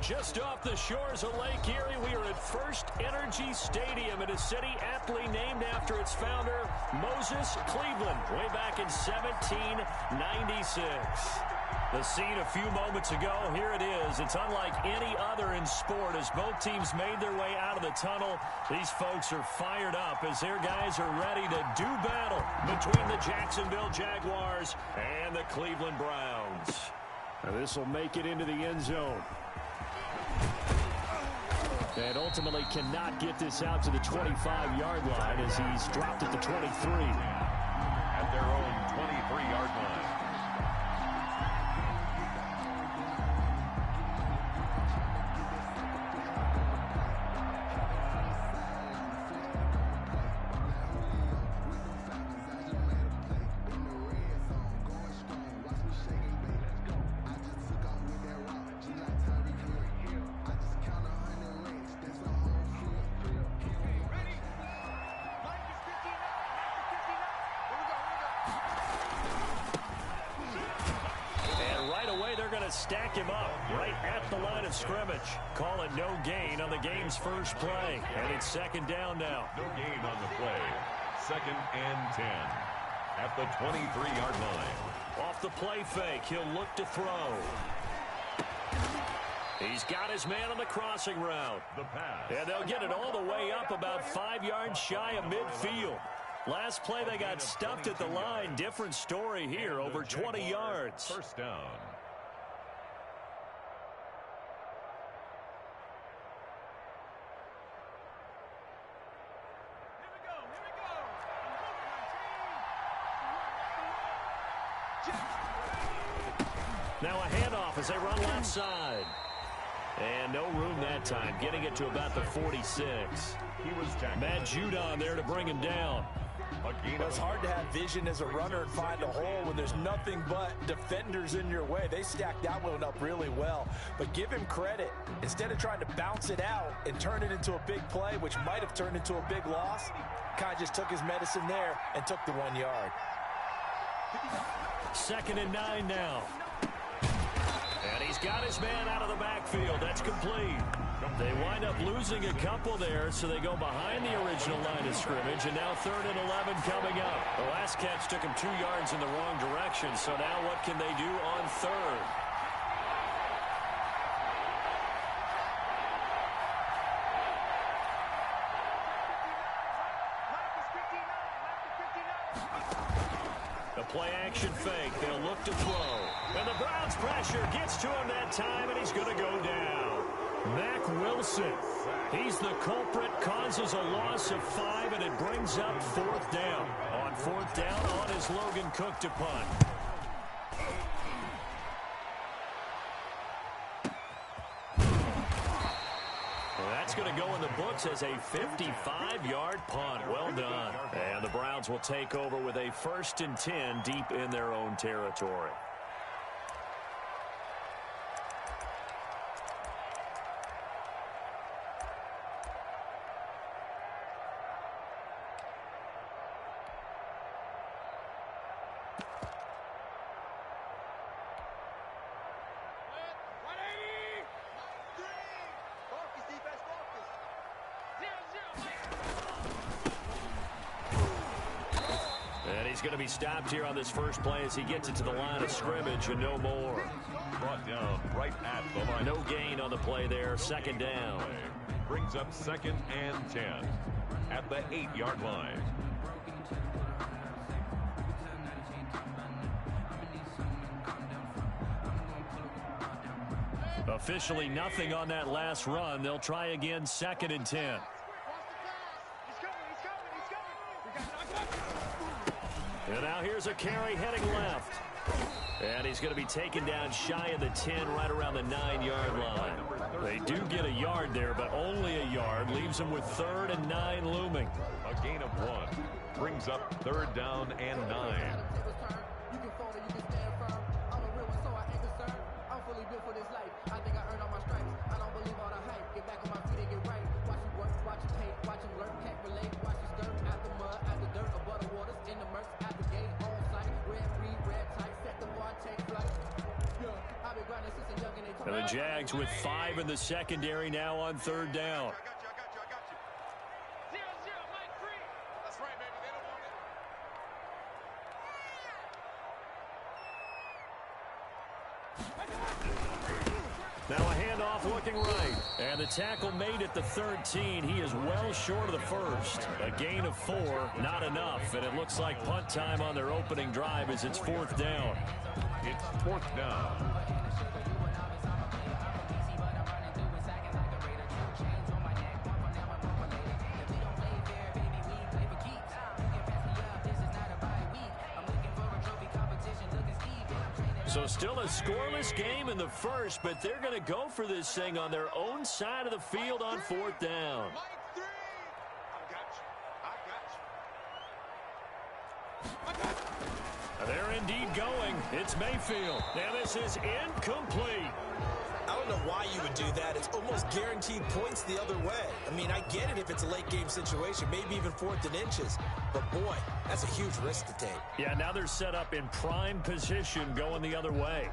Just off the shores of Lake Erie, we are at First Energy Stadium in a city aptly named after its founder, Moses Cleveland, way back in 1796. The scene a few moments ago, here it is. It's unlike any other in sport as both teams made their way out of the tunnel. These folks are fired up as their guys are ready to do battle between the Jacksonville Jaguars and the Cleveland Browns. Now this will make it into the end zone. And ultimately cannot get this out to the 25-yard line as he's dropped at the 23. At their own 23-yard line. Stack him up right at the line of scrimmage. Call it no gain on the game's first play. And it's second down now. No gain on the play. 2nd and 10. At the 23-yard line. Off the play fake, he'll look to throw. He's got his man on the crossing route. The pass. And they'll get it all the way up about 5 yards shy of midfield. Last play they got stuffed at the line. Different story here, over 20 yards. First down. Now a handoff as they run left side. And no room that time, getting it to about the 46. He was tackled. Matt Judon there to bring him down. It's hard to have vision as a runner and find a hole when there's nothing but defenders in your way. They stacked that one up really well. But give him credit. Instead of trying to bounce it out and turn it into a big play, which might have turned into a big loss, kind of just took his medicine there and took the 1 yard. 2nd and 9 now. And he's got his man out of the backfield. That's complete. They wind up losing a couple there, so they go behind the original line of scrimmage, and now 3rd and 11 coming up. The last catch took him 2 yards in the wrong direction, so now what can they do on 3rd? The play action fake. They'll look to throw. And the Browns pressure gets to him that time, and he's going to go down. Mack Wilson. He's the culprit, causes a loss of 5, and it brings up 4th down. On 4th down, on is Logan Cook to punt. That's going to go in the books as a 55-yard punt. Well done. And the Browns will take over with a 1st and 10 deep in their own territory. He's going to be stopped here on this first play as he gets it to the line of scrimmage and no more. Brought down right at the line. No gain on the play there. 2nd down. Brings up 2nd and 10 at the 8-yard line. Officially nothing on that last run. They'll try again 2nd and 10. And now here's a carry heading left. And he's going to be taken down shy of the 10, right around the 9-yard line. They do get a yard there, but only a yard. Leaves them with 3rd and 9 looming. A gain of 1. Brings up 3rd down and 9. And the Jags with 5 in the secondary now on 3rd down. Now a handoff looking right. And the tackle made at the 13. He is well short of the first. A gain of 4, not enough. And it looks like punt time on their opening drive as it's 4th down. It's 4th down. So still a scoreless game in the first, but they're going to go for this thing on their own side of the field on 4th down. They're indeed going. It's Mayfield. Now this is incomplete. I don't know why you would do that. It's almost guaranteed points the other way. I mean, I get it if it's a late game situation, maybe even 4th and inches. But, boy, that's a huge risk to take. Yeah, now they're set up in prime position going the other way.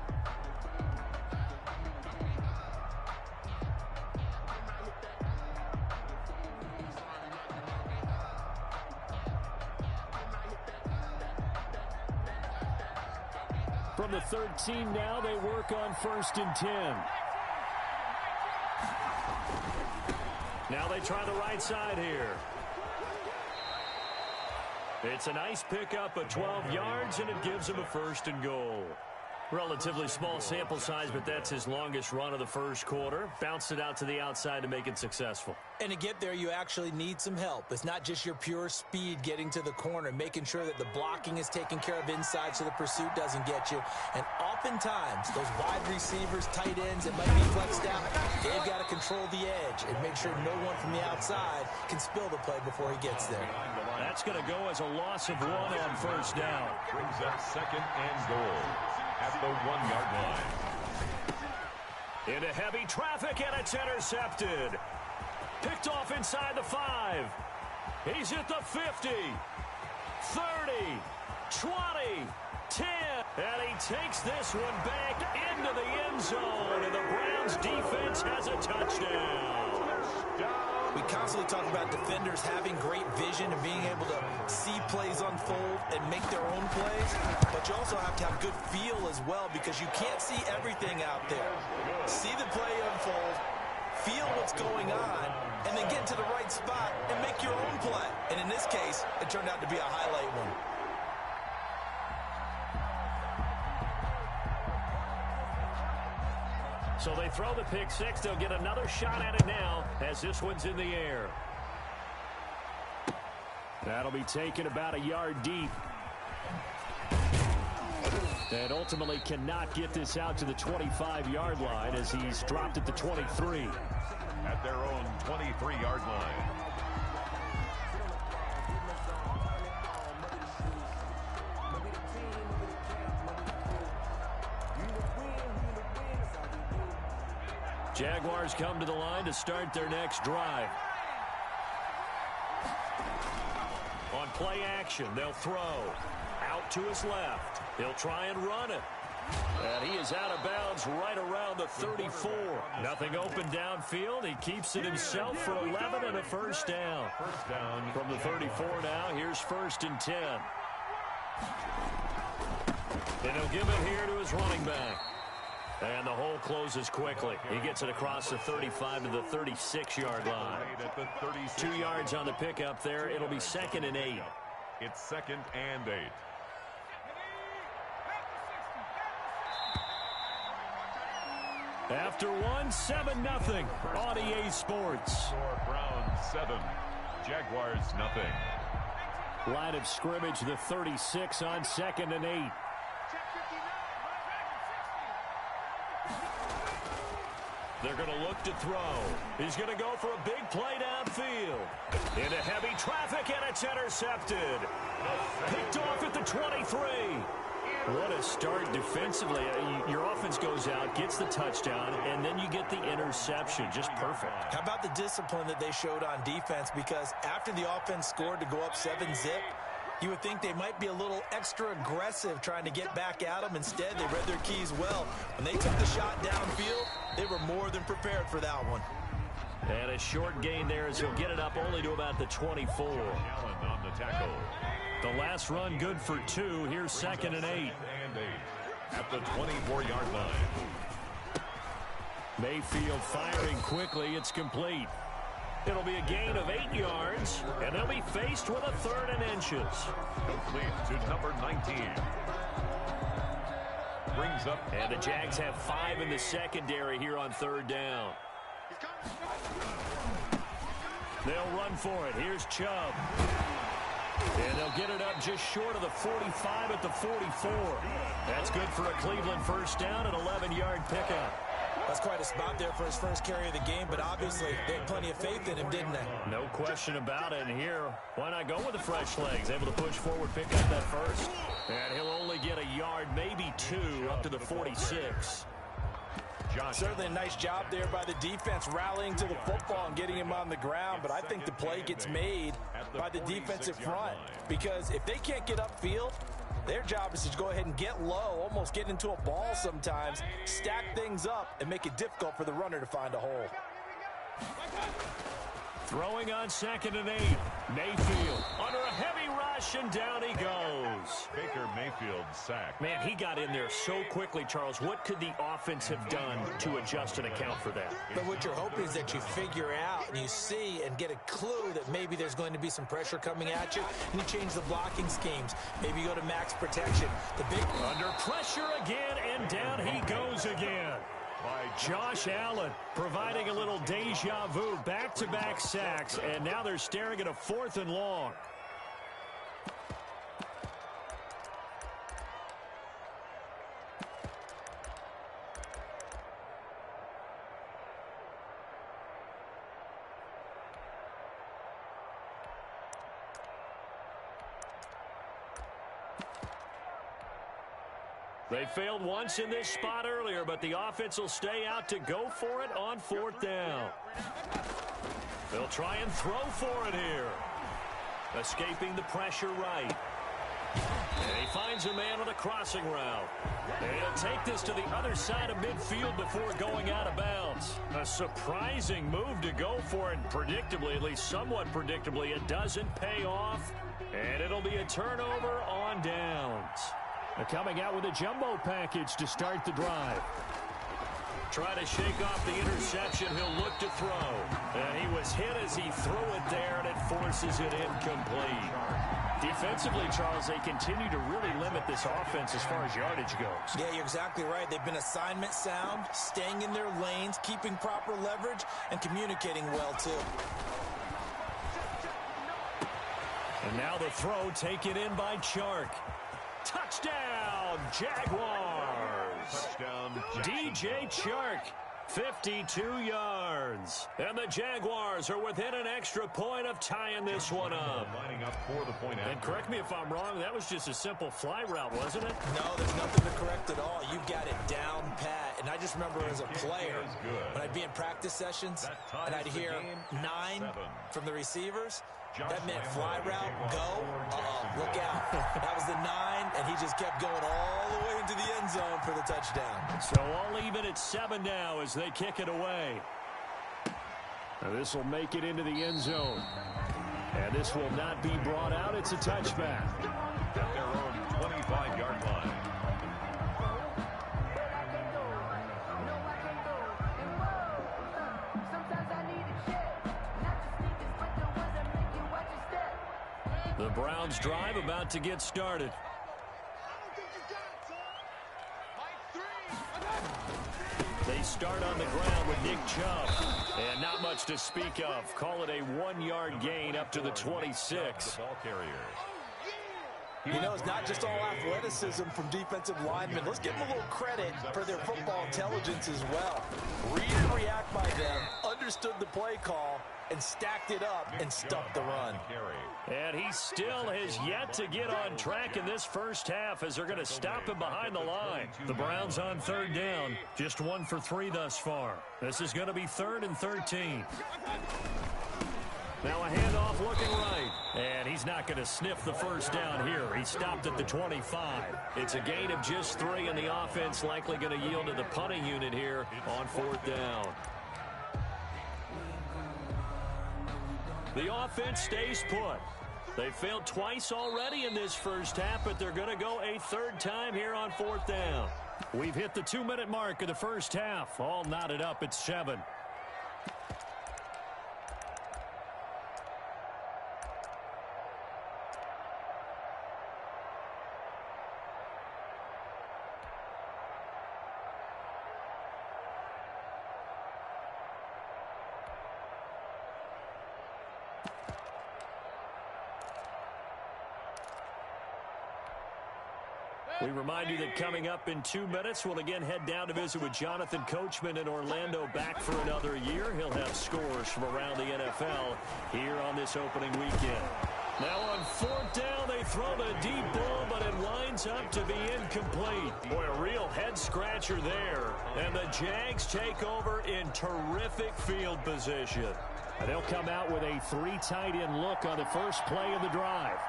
From the 13 now, they work on 1st and 10. Now they try the right side here. It's a nice pickup of 12 yards, and it gives him a 1st and goal. Relatively small sample size, but that's his longest run of the first quarter. Bounced it out to the outside to make it successful. And to get there, you actually need some help. It's not just your pure speed getting to the corner, making sure that the blocking is taken care of inside so the pursuit doesn't get you. And oftentimes, those wide receivers, tight ends that might be flexed out, they've got to control the edge and make sure no one from the outside can spill the play before he gets there. That's going to go as a loss of 1 on 1st down. Brings up 2nd and goal at the 1-yard line. Into heavy traffic, and it's intercepted. Picked off inside the 5. He's at the 50, 30, 20, 10. And he takes this one back into the end zone. And the Browns defense has a touchdown. We constantly talk about defenders having great vision and being able to see plays unfold and make their own plays. But you also have to have good feel as well, because you can't see everything out there. See the play unfold, feel what's going on, and then get to the right spot and make your own play. And in this case, it turned out to be a highlight one. So they throw the pick 6. They'll get another shot at it now as this one's in the air. That'll be taken about a yard deep. And ultimately cannot get this out to the 25-yard line as he's dropped at the 23. At their own 23-yard line. Jaguars come to the line to start their next drive. On play action, they'll throw. Out to his left. He'll try and run it. And he is out of bounds right around the 34. Nothing open downfield. He keeps it himself for 11 and a 1st down. First down From the 34 now, here's 1st and 10. And he'll give it here to his running back. And the hole closes quickly. He gets it across the 35 to the 36-yard line. 2 yards on the pickup there. It'll be 2nd and 8. It's 2nd and 8. After one, 7-0 on EA Sports. Score Browns 7, Jaguars nothing. Line of scrimmage, the 36 on 2nd and 8. They're going to look to throw. He's going to go for a big play downfield. Into heavy traffic, and it's intercepted. Picked off at the 23. What a start defensively. Your offense goes out, gets the touchdown, and then you get the interception. Just perfect. How about the discipline that they showed on defense? Because after the offense scored to go up 7-zip, you would think they might be a little extra aggressive trying to get back at them. Instead, they read their keys well. When they took the shot downfield, They were more than prepared for that one. And a short gain there as he'll get it up only to about the 24. Allen on the tackle. The last run good for 2. Here's 2nd and 8. At the 24-yard line. Mayfield firing quickly. It's complete. It'll be a gain of 8 yards, and they'll be faced with a 3rd and inches. Complete to number 19. Brings up. And the Jags have 5 in the secondary here on 3rd down. They'll run for it. Here's Chubb. And they'll get it up just short of the 45 at the 44. That's good for a Cleveland 1st down, an 11-yard pickup. That's quite a spot there for his first carry of the game, but obviously they had plenty of faith in him, didn't they? No question about it. And here, why not go with the fresh legs? Able to push forward, pick up that first. And he'll only get a yard, maybe 2, up to the 46. Certainly a nice job there by the defense rallying to the football and getting him on the ground, but I think the play gets made by the defensive front, because if they can't get upfield, their job is to go ahead and get low, almost get into a ball sometimes, stack things up, and make it difficult for the runner to find a hole. Throwing on 2nd and 8. Mayfield under a heavy rush, and down he goes. Baker Mayfield sacked. Man, he got in there so quickly, Charles. What could the offense have done to adjust and account for that? But what you're hoping is that you figure out and you see and get a clue that maybe there's going to be some pressure coming at you, and you change the blocking schemes. Maybe you go to max protection. The big under pressure again, and down he goes again. Josh Allen providing a little deja vu, back-to-back sacks, and now they're staring at a 4th and long. They failed once in this spot earlier, but the offense will stay out to go for it on 4th down. They'll try and throw for it here. Escaping the pressure right. And he finds a man on a crossing route. And he'll take this to the other side of midfield before going out of bounds. A surprising move to go for it. Predictably, at least somewhat predictably, it doesn't pay off. And it'll be a turnover on downs. They're coming out with a jumbo package to start the drive. Try to shake off the interception. He'll look to throw. And he was hit as he threw it there, and it forces it incomplete. Defensively, Charles, they continue to really limit this offense as far as yardage goes. Yeah, you're exactly right. They've been assignment sound, staying in their lanes, keeping proper leverage, and communicating well, too. And now the throw taken in by Chark. Touchdown, Jaguars. Touchdown, DJ Chark, 52 yards. And the Jaguars are within an extra point of tying this one up. Lining up for the point. And correct me if I'm wrong, that was just a simple fly route, wasn't it? No, there's nothing to correct at all. You've got it down pat. And I just remember as a player, when I'd be in practice sessions, and I'd hear 9 from the receivers, that meant fly route, go, look out. That was the 9, and he just kept going all the way into the end zone for the touchdown. So all even at 7 now as they kick it away. Now this will make it into the end zone. And this will not be brought out. It's a touchback. At their own 25-yard line. The Browns drive about to get started. They start on the ground with Nick Chubb. And not much to speak of. Call it a 1-yard gain up to the 26. Ball carrier. You know, it's not just all athleticism from defensive linemen. Let's give them a little credit for their football intelligence as well. Read and react by them, understood the play call, and stacked it up and stuffed the run. And he still has yet to get on track in this first half as they're going to stop him behind the line. The Browns on 3rd down, just 1 for 3 thus far. This is going to be 3rd and 13. Now a handoff looking right. And he's not going to sniff the first down here. He stopped at the 25. It's a gain of just 3, and the offense likely going to yield to the punting unit here on 4th down. The offense stays put. They failed twice already in this first half, but they're going to go a 3rd time here on 4th down. We've hit the 2-minute mark of the first half. All knotted up at 7. We remind you that coming up in 2 minutes, we'll again head down to visit with Jonathan Coachman in Orlando, back for another year. He'll have scores from around the NFL here on this opening weekend. Now on 4th down, they throw the deep ball, but it winds up to be incomplete. Boy, a real head-scratcher there. And the Jags take over in terrific field position. And they'll come out with a 3 tight end look on the first play of the drive.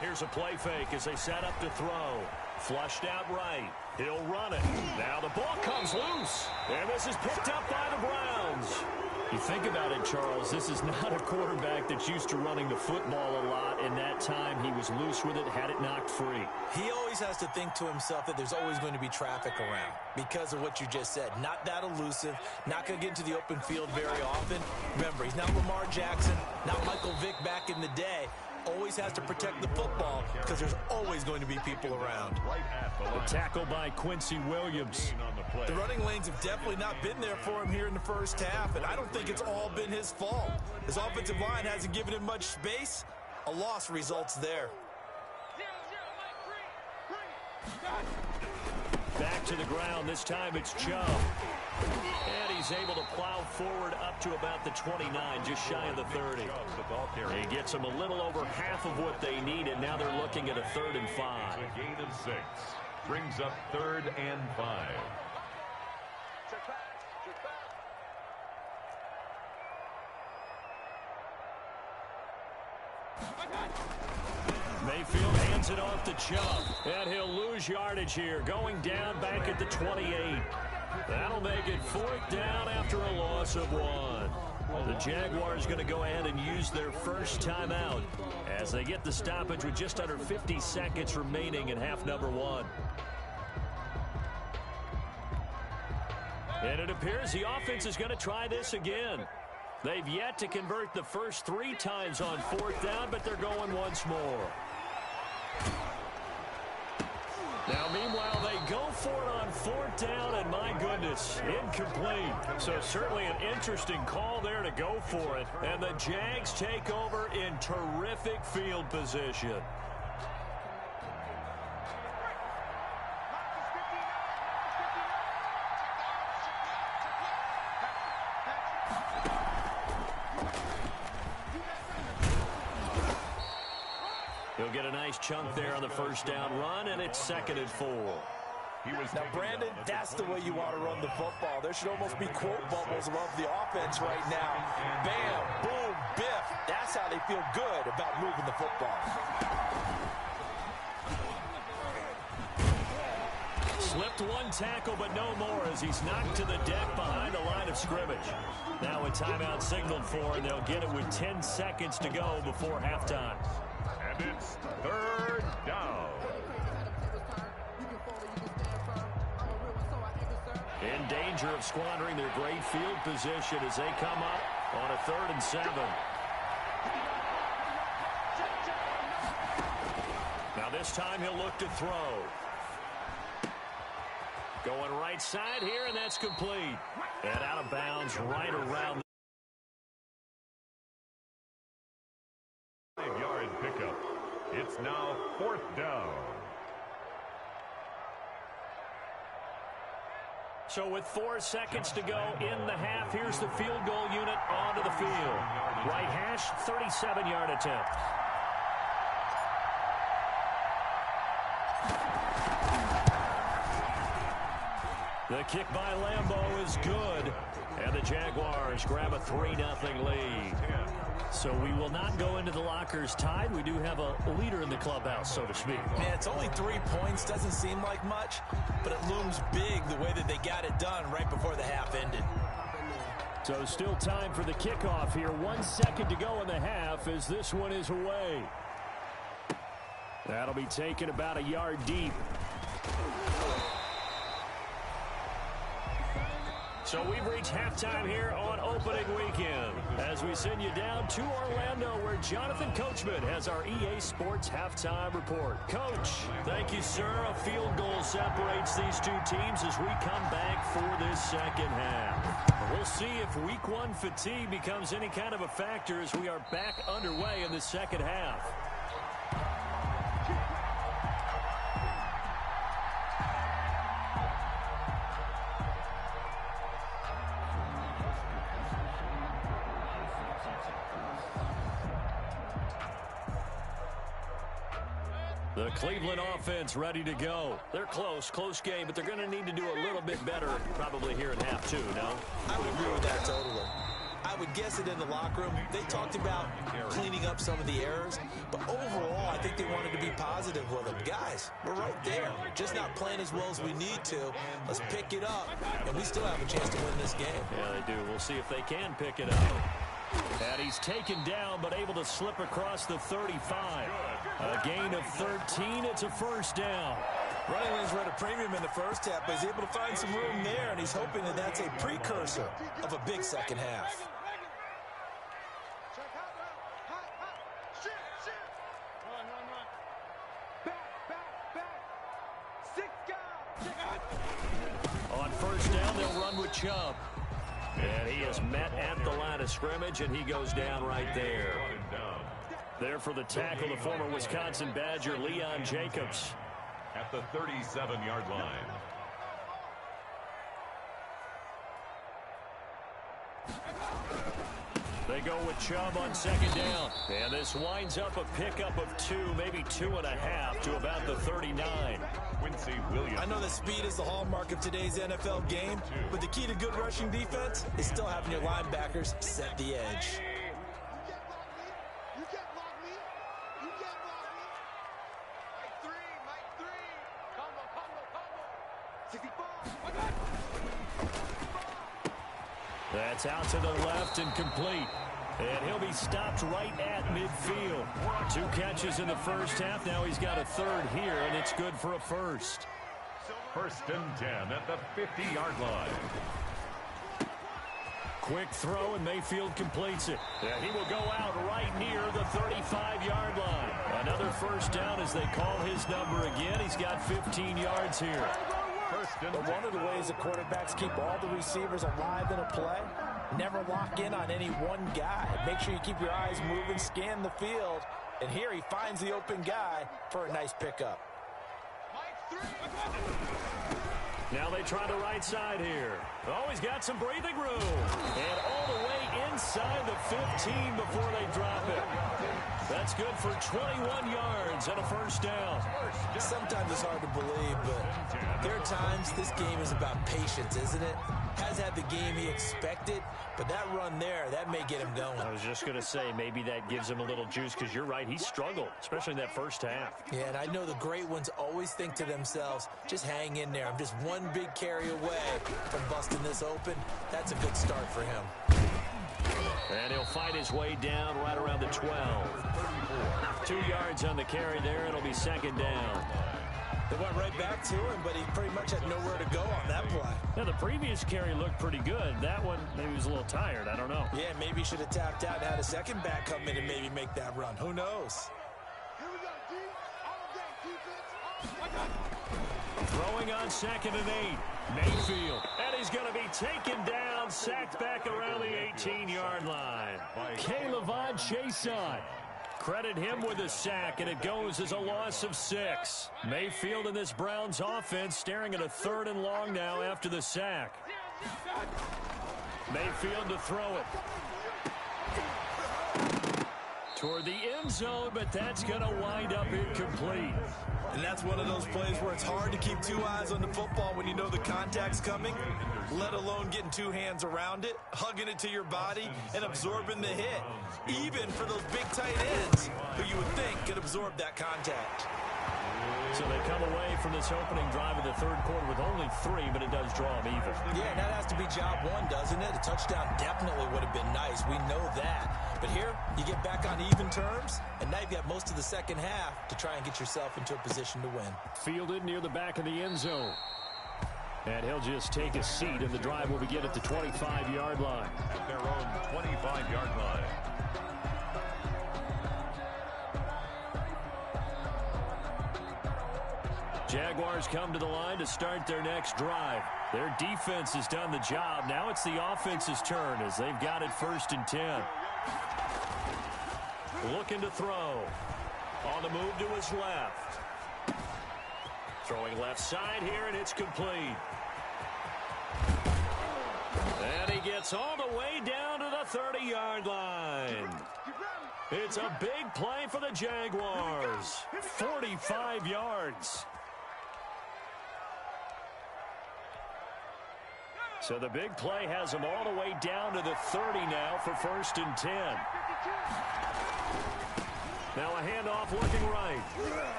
Here's a play fake as they set up to throw. Flushed out right. He'll run it. Now the ball comes loose. And this is picked up by the Browns. You think about it, Charles, this is not a quarterback that's used to running the football a lot. In that time, he was loose with it, had it knocked free. He always has to think to himself that there's always going to be traffic around because of what you just said. Not that elusive, not going to get into the open field very often. Remember, he's not Lamar Jackson, not Michael Vick back in the day. Always has to protect the football because there's always going to be people around. A tackle by Quincy Williams. The running lanes have definitely not been there for him here in the first half, and I don't think it's all been his fault. His offensive line hasn't given him much space. A loss results there. Back to the ground. This time it's Chubb. And he's able to plow forward up to about the 29, just shy of the 30. He gets them a little over half of what they needed. Now they're looking at a 3rd and 5. A gain of 6. Brings up 3rd and 5. Mayfield hands it off to Chubb. And he'll lose yardage here, going down back at the 28. That'll make it 4th down after a loss of 1. The Jaguars going to go ahead and use their first timeout as they get the stoppage with just under 50 seconds remaining in half number 1. And it appears the offense is going to try this again. They've yet to convert the first 3 times on 4th down, but they're going once more. Now, meanwhile, they go for it on 4th down, and my goodness, incomplete. So certainly an interesting call there to go for it. And the Jags take over in terrific field position. He'll get a nice chunk there on the first down run, and it's 2nd and 4. Now, Brandon, that's the way you want to run the football. There should almost be quote bubbles above the offense right now. Bam, boom, biff. That's how they feel good about moving the football. Slipped 1 tackle, but no more as he's knocked to the deck behind the line of scrimmage. Now a timeout signaled for, and they'll get it with 10 seconds to go before halftime. And it's 3rd down. In danger of squandering their great field position as they come up on a 3rd and 7. Now this time he'll look to throw. Going right side here, and that's complete. And out of bounds right around. 5-yard pickup. It's now 4th down. So with 4 seconds to go in the half, here's the field goal unit onto the field. Right hash, 37-yard attempt. The kick by Lambeau is good. And the Jaguars grab a 3-0 lead. So we will not go into the lockers tied. We do have a leader in the clubhouse, so to speak. Man, it's only 3 points. Doesn't seem like much, but it looms big the way that they got it done right before the half ended. So still time for the kickoff here. 1 second to go in the half as this one is away. That'll be taken about a yard deep. So we've reached halftime here on opening weekend as we send you down to Orlando where Jonathan Coachman has our EA Sports halftime report. Coach, thank you, sir. A field goal separates these two teams as we come back for this second half. We'll see if week 1 fatigue becomes any kind of a factor as we are back underway in the second half. The Cleveland offense ready to go. They're close game, but they're going to need to do a little bit better probably here in half 2, no? I would agree with that totally. I would guess it in the locker room. They talked about cleaning up some of the errors, but overall, I think they wanted to be positive with them. Guys, we're right there. Just not playing as well as we need to. Let's pick it up, and we still have a chance to win this game. Yeah, they do. We'll see if they can pick it up. And he's taken down, but able to slip across the 35. A gain of 13. It's a first down. Running lanes were at a premium in the first half, but he's able to find some room there, and he's hoping that that's a precursor of a big second half. On first down, they'll run with Chubb. And he is met at the line of scrimmage, and he goes down right there. There for the tackle, the former Wisconsin Badger, Leon Jacobs. At the 37-yard line. They go with Chubb on second down. And this winds up a pickup of 2, maybe 2.5 to about the 39. Quincy Williams. I know that speed is the hallmark of today's NFL game, but the key to good rushing defense is still having your linebackers set the edge. That's out to the left and complete. And he'll be stopped right at midfield. 2 catches in the first half. Now he's got a third here, and it's good for a first. First and 10 at the 50-yard line. Quick throw, and Mayfield completes it. And he will go out right near the 35-yard line. Another first down as they call his number again. He's got 15 yards here. But one of the ways the quarterbacks keep all the receivers alive in a play, never lock in on any one guy. Make sure you keep your eyes moving, scan the field, and here he finds the open guy for a nice pickup. Now they try the right side here. Oh, he's got some breathing room. And all the way inside the 15 before they drop it. That's good for 21 yards and a first down. Sometimes it's hard to believe, but there are times this game is about patience, isn't it? Has had the game he expected, but that run there, that may get him going. I was just going to say, maybe that gives him a little juice, because you're right, he struggled, especially in that first half. Yeah, and I know the great ones always think to themselves, just hang in there. I'm just one big carry away from busting this open. That's a good start for him. And he'll fight his way down right around the 12. 2 yards on the carry there. It'll be second down. They went right back to him, but he pretty much had nowhere to go on that play. Now, the previous carry looked pretty good. That one, maybe he was a little tired. I don't know. Yeah, maybe he should have tapped out and had a second back come in and maybe make that run. Who knows? Throwing on second and 8. Mayfield. And he's going to be taken down, sacked back around the 18-yard line. K'Lavon Chaisson. Credit him with a sack, and it goes as a loss of 6. Mayfield in this Browns offense staring at a 3rd and long now after the sack. Mayfield to throw it. toward the end zone, but that's going to wind up incomplete. And that's one of those plays where it's hard to keep two eyes on the football when you know the contact's coming, let alone getting two hands around it, hugging it to your body, and absorbing the hit. Even for those big tight ends who you would think could absorb that contact. So they come away from this opening drive in the third quarter with only 3, but it does draw them even. Yeah, that has to be job one, doesn't it? A touchdown definitely would have been nice. We know that. But here, you get back on even terms, and now you've got most of the second half to try and get yourself into a position to win. Fielded near the back of the end zone. And he'll just take a seat, and the drive will begin at the 25-yard line. At their own 25-yard line. Jaguars come to the line to start their next drive. Their defense has done the job. Now it's the offense's turn as they've got it 1st and 10. Looking to throw. On the move to his left. Throwing left side here, and it's complete. And he gets all the way down to the 30-yard line. It's a big play for the Jaguars. 45 yards. So the big play has him all the way down to the 30 now for 1st and 10. Now a handoff looking right.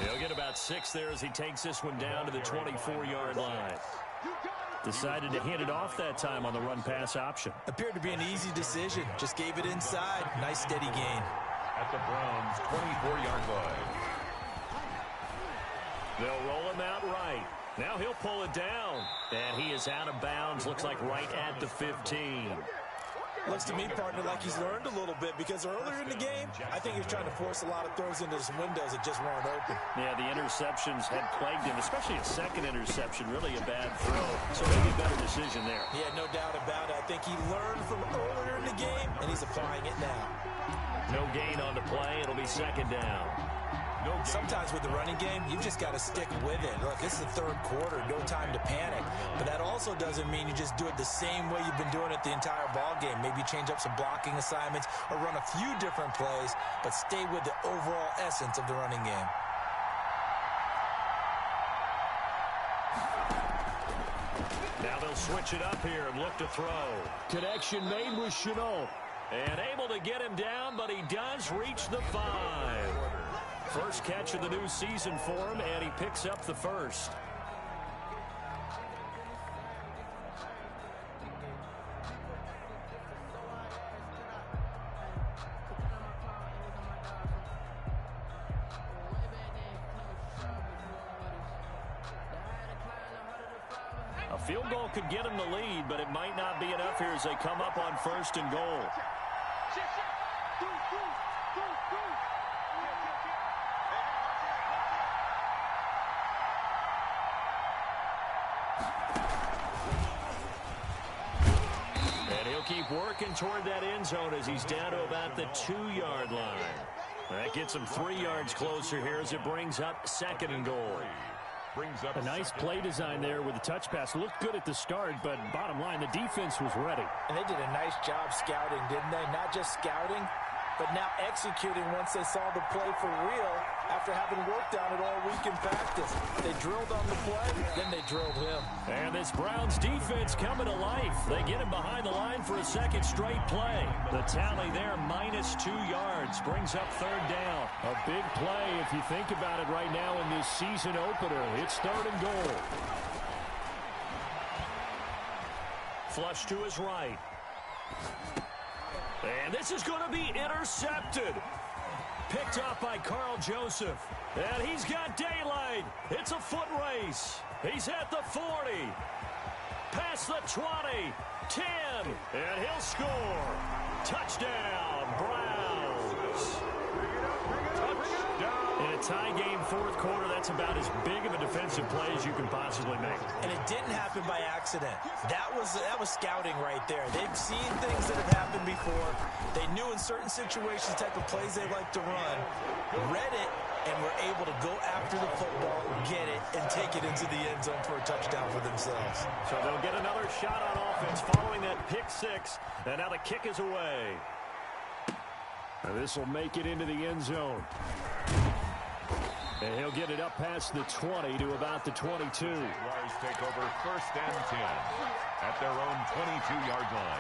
He'll get about 6 there as he takes this one down to the 24-yard line. Decided to hand it off that time on the run-pass option. Appeared to be an easy decision. Just gave it inside. Nice steady gain. At the Browns' 24-yard line. They'll roll him out right. Now he'll pull it down. And he is out of bounds. Looks like right at the 15. Looks to me, partner, like he's learned a little bit because earlier in the game, I think he was trying to force a lot of throws into some windows that just weren't open. Yeah, the interceptions had plagued him, especially a second interception, really a bad throw. So maybe a better decision there. Yeah, no doubt about it. I think he learned from earlier in the game, and he's applying it now. No gain on the play. It'll be 2nd down. Sometimes with the running game, you've just got to stick with it. Look, this is the third quarter, no time to panic. But that also doesn't mean you just do it the same way you've been doing it the entire ball game. Maybe change up some blocking assignments or run a few different plays, but stay with the overall essence of the running game. Now they'll switch it up here and look to throw. Connection made with Chenault. And able to get him down, but he does reach the 5. First catch of the new season for him, and he picks up the 1st. A field goal could get him the lead, but it might not be enough here as they come up on 1st and goal. Keep working toward that end zone as he's down to about the 2-yard line. That gets him 3 yards closer here as it brings up 2nd and goal. A nice play design there with the touch pass. Looked good at the start, but bottom line, the defense was ready. And they did a nice job scouting, didn't they? Not just scouting, but now executing once they saw the play for real after having worked on it all week in practice. They drilled on the play, then they drilled him. And this Browns defense coming to life. They get him behind the line for a 2nd straight play. The tally there, minus 2 yards, brings up 3rd down. A big play if you think about it right now in this season opener. It's 3rd and goal. Flush to his right. And this is going to be intercepted. Picked up by Carl Joseph. And he's got daylight. It's a foot race. He's at the 40. Past the 20. 10. And he'll score. Touchdown, Browns. In a tie game, 4th quarter, that's about as big of a defensive play as you can possibly make. And it didn't happen by accident. That was scouting right there. They've seen things that have happened before. They knew in certain situations the type of plays they like to run, read it, and were able to go after the football, get it, and take it into the end zone for a touchdown for themselves. So they'll get another shot on offense following that pick 6, and now the kick is away. This will make it into the end zone. And he'll get it up past the 20 to about the 22. Jaguars take over 1st and 10 at their own 22-yard line.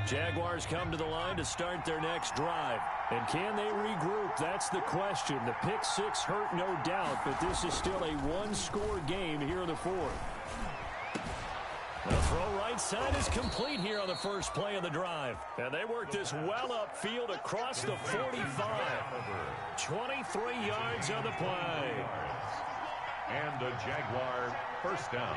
Jaguars come to the line to start their next drive. And can they regroup? That's the question. The pick six hurt, no doubt, but this is still a one-score game here in the fourth. The throw right side is complete here on the first play of the drive. And they work this well upfield across the 45. 23 yards on the play. And a Jaguar first down.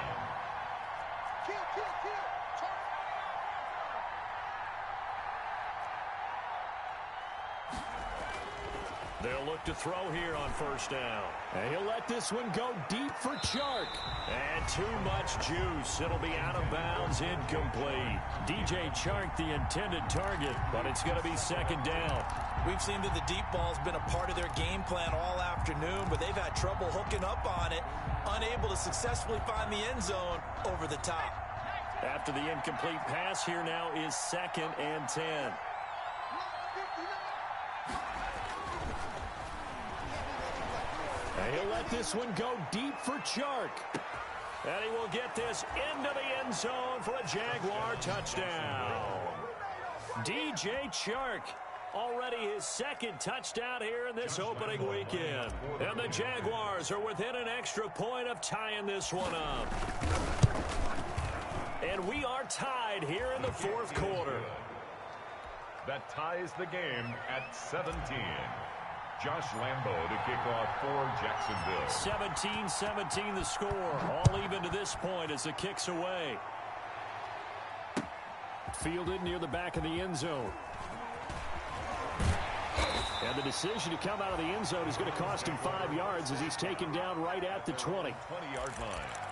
They'll look to throw here on first down. And he'll let this one go deep for Chark. And too much juice. It'll be out of bounds, incomplete. DJ Chark, the intended target, but it's going to be second down. We've seen that the deep ball's been a part of their game plan all afternoon, but they've had trouble hooking up on it, unable to successfully find the end zone over the top. After the incomplete pass, here now is 2nd and 10. And he'll let this one go deep for Chark. And he will get this into the end zone for a Jaguar touchdown. DJ Chark, already his 2nd touchdown here in this opening weekend. And the Jaguars are within an extra point of tying this one up. And we are tied here in the fourth quarter. That ties the game at 17. Josh Lambo to kick off for Jacksonville. 17-17 the score. All even to this point as the kick's away. Fielded near the back of the end zone. And the decision to come out of the end zone is going to cost him 5 yards as he's taken down right at the 20. 20-yard line.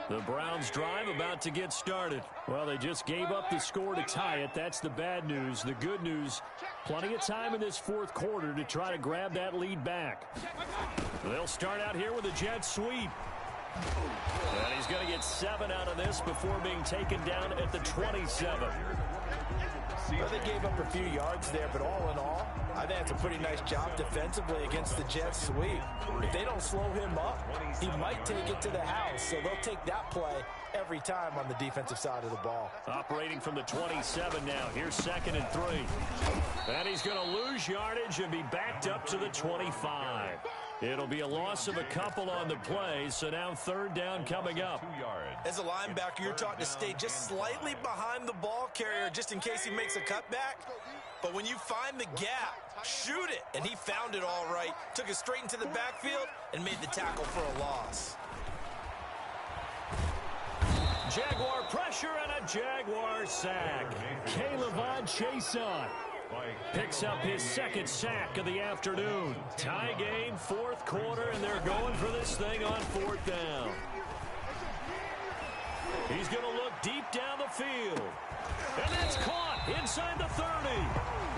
The Browns drive about to get started. Well, they just gave up the score to tie it. That's the bad news. The good news, plenty of time in this fourth quarter to try to grab that lead back. They'll start out here with a jet sweep. And he's going to get 7 out of this before being taken down at the 27. Well, they gave up a few yards there, but all in all, I think it's a pretty nice job defensively against the jet sweep. If they don't slow him up, he might take it to the house, so they'll take that play every time on the defensive side of the ball. Operating from the 27 now. Here's 2nd and 3. And he's going to lose yardage and be backed up to the 25. It'll be a loss of a couple on the play, so now 3rd down coming up. 2 yards. As a linebacker, you're taught to stay just slightly behind the ball carrier just in case he makes a cutback. But when you find the gap, shoot it. And he found it all right. Took it straight into the backfield and made the tackle for a loss. Jaguar pressure and a Jaguar sack. Caleb Chason picks up his 2nd sack of the afternoon. Tie game, 4th quarter, and they're going for this thing on 4th down. He's going to look deep down the field. And that's caught inside the 30.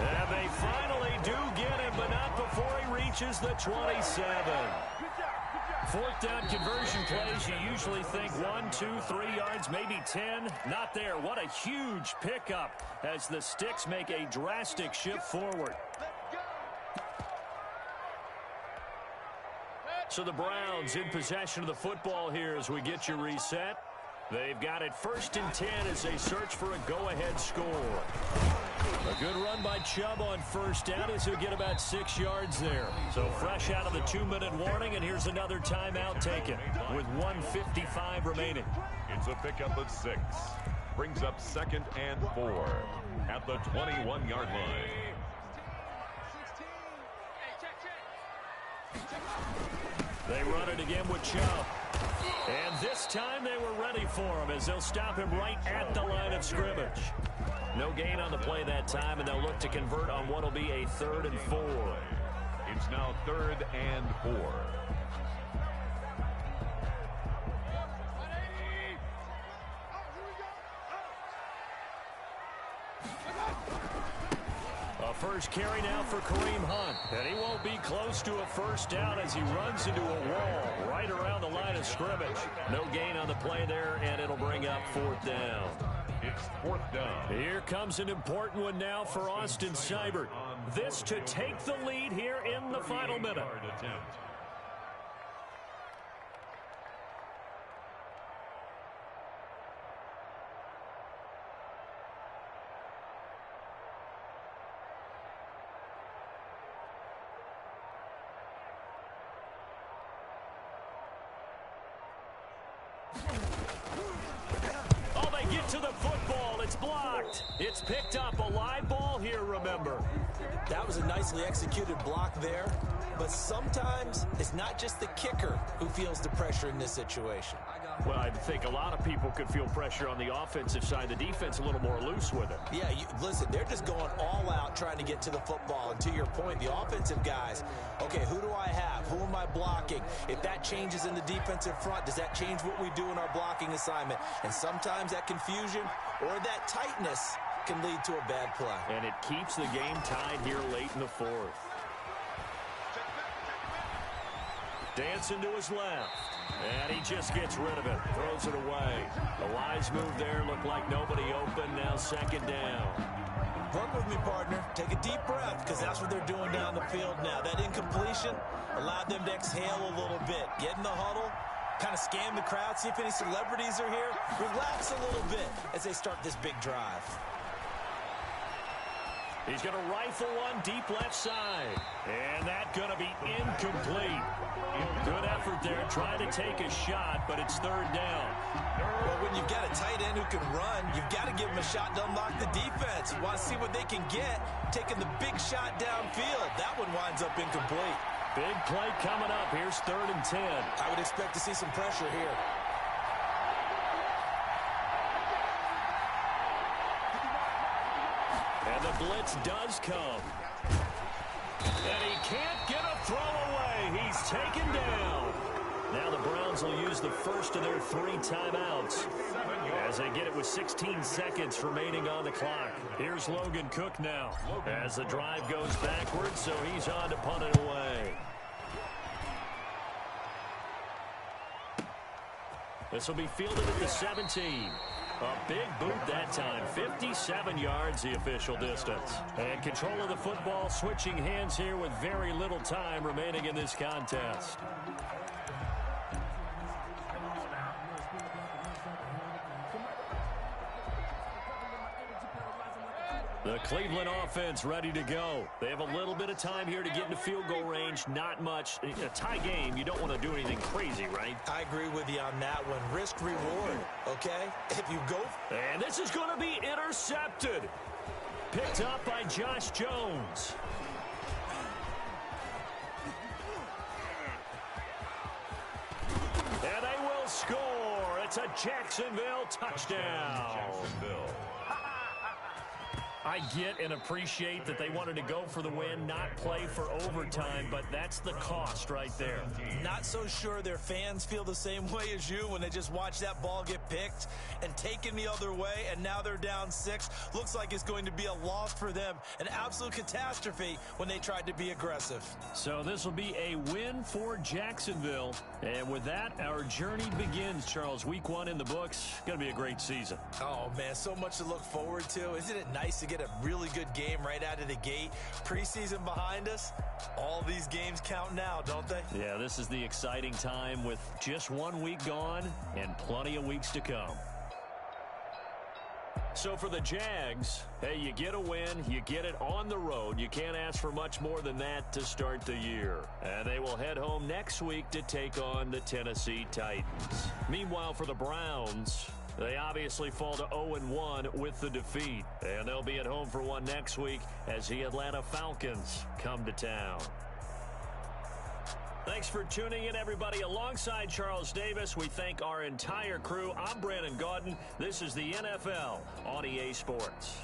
And they finally do get him, but not before he reaches the 27. 4th down conversion plays, you usually think 1, 2, 3 yards, maybe 10. Not there. What a huge pickup as the Sticks make a drastic shift forward. So the Browns in possession of the football here as we get you reset. They've got it 1st and 10 as they search for a go-ahead score. A good run by Chubb on 1st down as he'll get about 6 yards there. So fresh out of the 2-minute warning, and here's another timeout taken with 1:55 remaining. It's a pickup of 6. Brings up 2nd and 4 at the 21-yard line. They run it again with Chubb. And this time they were ready for him as they'll stop him right at the line of scrimmage. No gain on the play that time, and they'll look to convert on what will be a 3rd and 4. It's now 3rd and 4. first carry now for Kareem Hunt. And he won't be close to a first down as he runs into a wall right around the line of scrimmage. No gain on the play there, and it'll bring up fourth down. It's fourth down. Here comes an important one now for Austin Seibert. This to take the lead here in the final minute. Oh, they get to the football. It's blocked. It's picked up. A live ball here, remember. That was a nicely executed block there. But sometimes it's not just the kicker who feels the pressure in this situation. Well, I think a lot of people could feel pressure on the offensive side. The defense a little more loose with it. Yeah, listen, they're just going all out trying to get to the football. And to your point, the offensive guys, okay, who do I have? Who am I blocking? If that changes in the defensive front, does that change what we do in our blocking assignment? And sometimes that confusion or that tightness can lead to a bad play. And it keeps the game tied here late in the fourth. Dancing to his left. And he just gets rid of it. Throws it away. A wise move there. Looked like nobody open. Now second down. Work with me, partner. Take a deep breath, because that's what they're doing down the field now. That incompletion allowed them to exhale a little bit. Get in the huddle. Kind of scan the crowd. See if any celebrities are here. Relax a little bit as they start this big drive. He's going to rifle one deep left side. And that's going to be incomplete. Good effort there, trying to take a shot, but it's third down. Well, when you've got a tight end who can run, you've got to give him a shot to unlock the defense. Want to see what they can get, taking the big shot downfield. That one winds up incomplete. Big play coming up. Here's 3rd and 10. I would expect to see some pressure here. And the blitz does come. And he can't get a throw away. He's taken down. Now the Browns will use the first of their 3 timeouts as they get it with 16 seconds remaining on the clock. Here's Logan Cook now as the drive goes backwards, so he's on to punt it away. This will be fielded at the 17. A big boot that time. 57 yards the official distance. And control of the football switching hands here with very little time remaining in this contest. The Cleveland offense ready to go. They have a little bit of time here to get into field goal range. Not much. A tie game, you don't want to do anything crazy, right? I agree with you on that one. Risk reward, okay? If you go... And this is going to be intercepted. Picked up by Josh Jones. And they will score. It's a Jacksonville touchdown. Jacksonville. I get and appreciate that they wanted to go for the win, not play for overtime, but that's the cost right there. Not so sure their fans feel the same way as you when they just watch that ball get picked and taken the other way, and now they're down 6. Looks like it's going to be a loss for them. An absolute catastrophe when they tried to be aggressive. So this will be a win for Jacksonville. And with that, our journey begins, Charles. Week 1 in the books. Going to be a great season. Oh, man, so much to look forward to. Isn't it nice to get a really good game right out of the gate? Preseason behind us. All these games count now, don't they? Yeah, this is the exciting time with just 1 week gone and plenty of weeks to come. So for the Jags, hey, you get a win, you get it on the road. You can't ask for much more than that to start the year. And they will head home next week to take on the Tennessee Titans. Meanwhile, for the Browns, they obviously fall to 0-1 with the defeat. And they'll be at home for one next week as the Atlanta Falcons come to town. Thanks for tuning in, everybody. Alongside Charles Davis, we thank our entire crew. I'm Brandon Gaudin. This is the NFL on EA Sports.